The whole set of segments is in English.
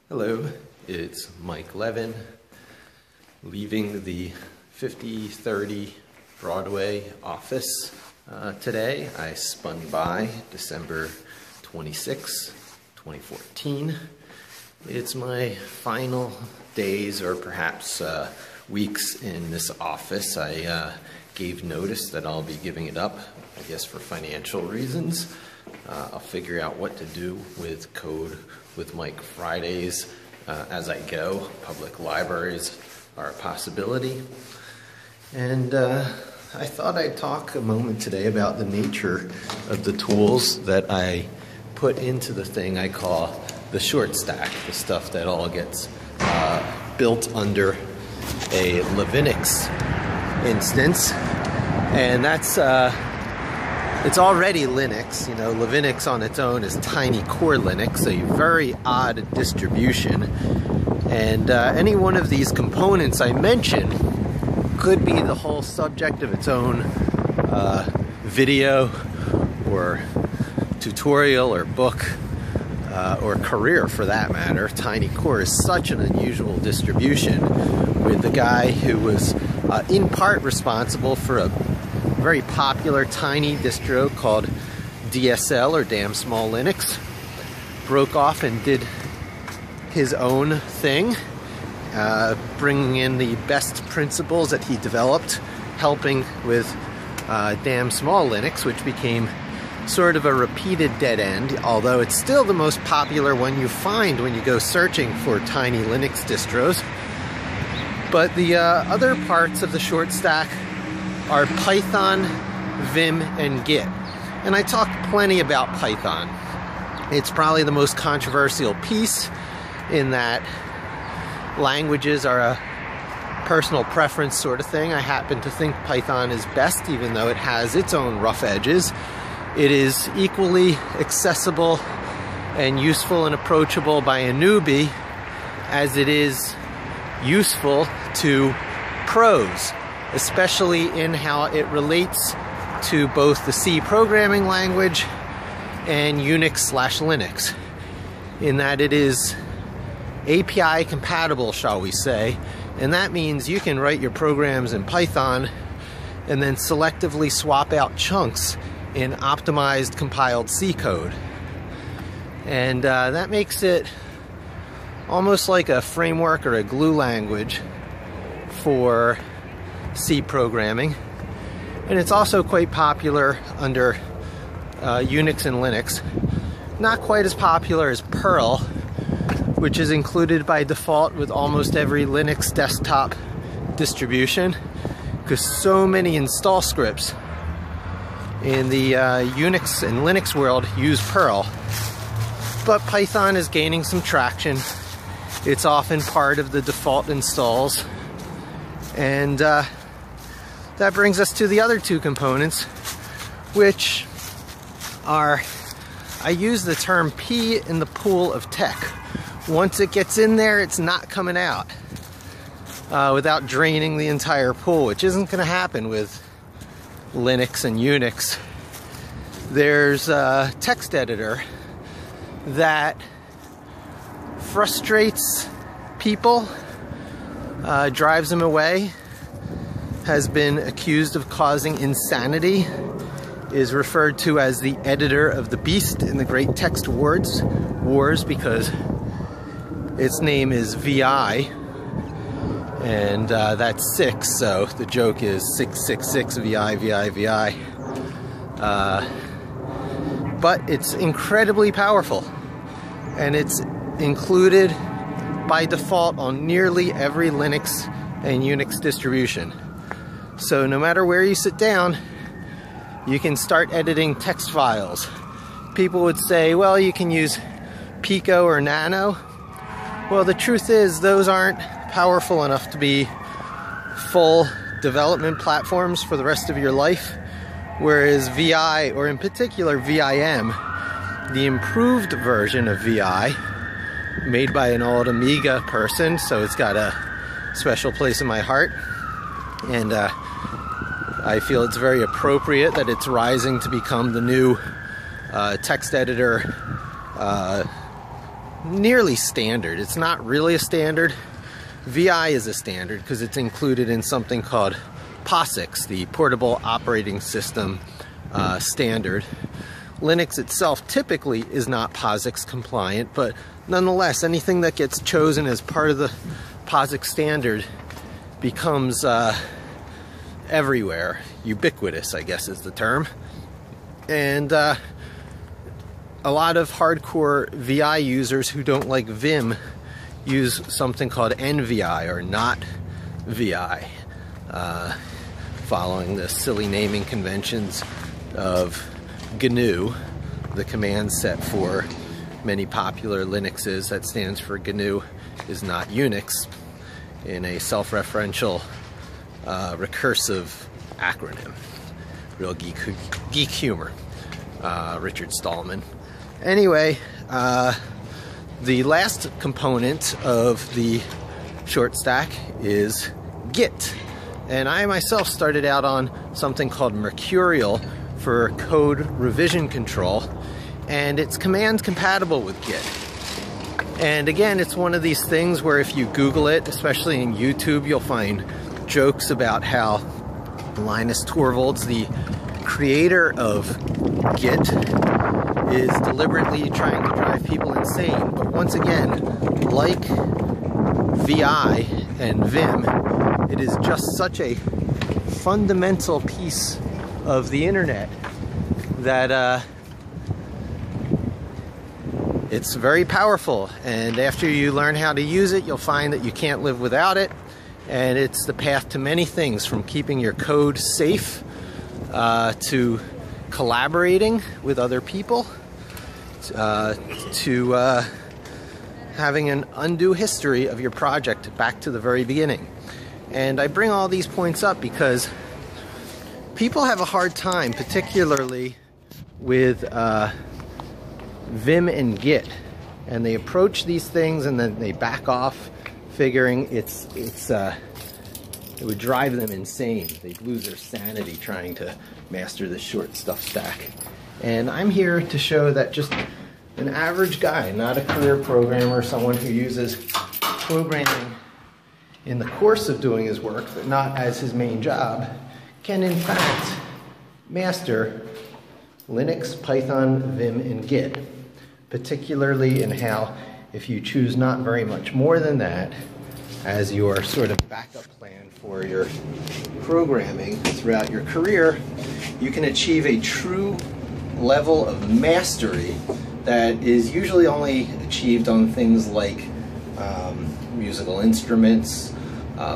Hello, it's Mike Levin, leaving the 5030 Broadway office today. I spun by December 26, 2014. It's my final days or perhaps weeks in this office. I gave notice that I'll be giving it up, I guess for financial reasons. I'll figure out what to do with Code with Mike Fridays as I go. Public libraries are a possibility. And I thought I'd talk a moment today about the nature of the tools that I put into the thing I call the short stack, the stuff that all gets built under a Linux instance. And that's it's already Linux. You know, Linux on its own is tiny core Linux, a very odd distribution. And any one of these components I mention could be the whole subject of its own video or tutorial or book or career for that matter. Tiny core is such an unusual distribution, with the guy who was in part responsible for a very popular tiny distro called DSL, or Damn Small Linux, broke off and did his own thing, bringing in the best principles that he developed, helping with Damn Small Linux, which became sort of a repeated dead end, although it's still the most popular one you find when you go searching for tiny Linux distros. But the other parts of the short stack are Python, Vim, and Git. And I talk plenty about Python. It's probably the most controversial piece in that languages are a personal preference sort of thing. I happen to think Python is best, even though it has its own rough edges. It is equally accessible and useful and approachable by a newbie as it is useful to pros, especially in how it relates to both the C programming language and Unix/Linux, in that it is API compatible, shall we say, and that means you can write your programs in Python and then selectively swap out chunks in optimized compiled C code. And that makes it almost like a framework or a glue language for C programming. And it's also quite popular under Unix and Linux. Not quite as popular as Perl, which is included by default with almost every Linux desktop distribution, because so many install scripts in the Unix and Linux world use Perl. But Python is gaining some traction. It's often part of the default installs. And that brings us to the other two components, which are, I use the term pee in the pool of tech. Once it gets in there, it's not coming out without draining the entire pool, which isn't going to happen with Linux and Unix. There's a text editor that frustrates people, drives them away, has been accused of causing insanity, is referred to as the editor of the beast in the Great Text Wars because its name is VI, and that's 6, so the joke is 666 VI, VI, VI. But it's incredibly powerful, and it's included by default on nearly every Linux and Unix distribution. So no matter where you sit down, you can start editing text files. People would say, well, you can use Pico or Nano. Well, the truth is those aren't powerful enough to be full development platforms for the rest of your life, whereas VI, or in particular VIM, the improved version of VI, made by an old Amiga person, so it's got a special place in my heart, and I feel it's very appropriate that it's rising to become the new text editor nearly standard. It's not really a standard. VI is a standard because it's included in something called posix, the Portable Operating System standard. Linux itself typically is not POSIX compliant, but nonetheless, anything that gets chosen as part of the POSIX standard becomes everywhere. Ubiquitous, I guess is the term. And a lot of hardcore VI users who don't like Vim use something called NVI or not VI, following the silly naming conventions of GNU, the command set for many popular Linuxes that stands for GNU is not Unix, in a self-referential recursive acronym. Real geek humor. Richard Stallman. Anyway, the last component of the short stack is Git. And I myself started out on something called Mercurial for code revision control, and it's command compatible with Git. And again, it's one of these things where if you Google it, especially in YouTube, you'll find jokes about how Linus Torvalds, the creator of Git, is deliberately trying to drive people insane. But once again, like VI and Vim, it is just such a fundamental piece of the internet that it's very powerful, and after you learn how to use it, you'll find that you can't live without it, and it's the path to many things, from keeping your code safe to collaborating with other people, to having an undo history of your project back to the very beginning. And I bring all these points up because people have a hard time, particularly with Vim and Git, and they approach these things and then they back off, figuring it would drive them insane. They'd lose their sanity trying to master this short stuff stack. And I'm here to show that just an average guy, not a career programmer, someone who uses programming in the course of doing his work, but not as his main job, can in fact master Linux, Python, Vim, and Git, particularly in how, if you choose not very much more than that as your sort of backup plan for your programming throughout your career, you can achieve a true level of mastery that is usually only achieved on things like musical instruments,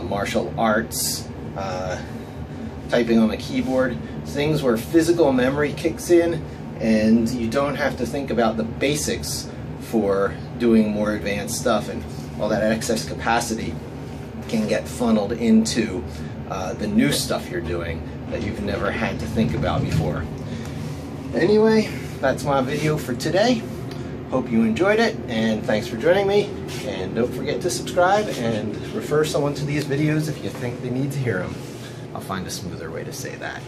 martial arts, typing on a keyboard, things where physical memory kicks in and you don't have to think about the basics for doing more advanced stuff, and all that excess capacity can get funneled into the new stuff you're doing that you've never had to think about before. Anyway, that's my video for today. Hope you enjoyed it, and thanks for joining me. And don't forget to subscribe and refer someone to these videos if you think they need to hear them. I'll find a smoother way to say that.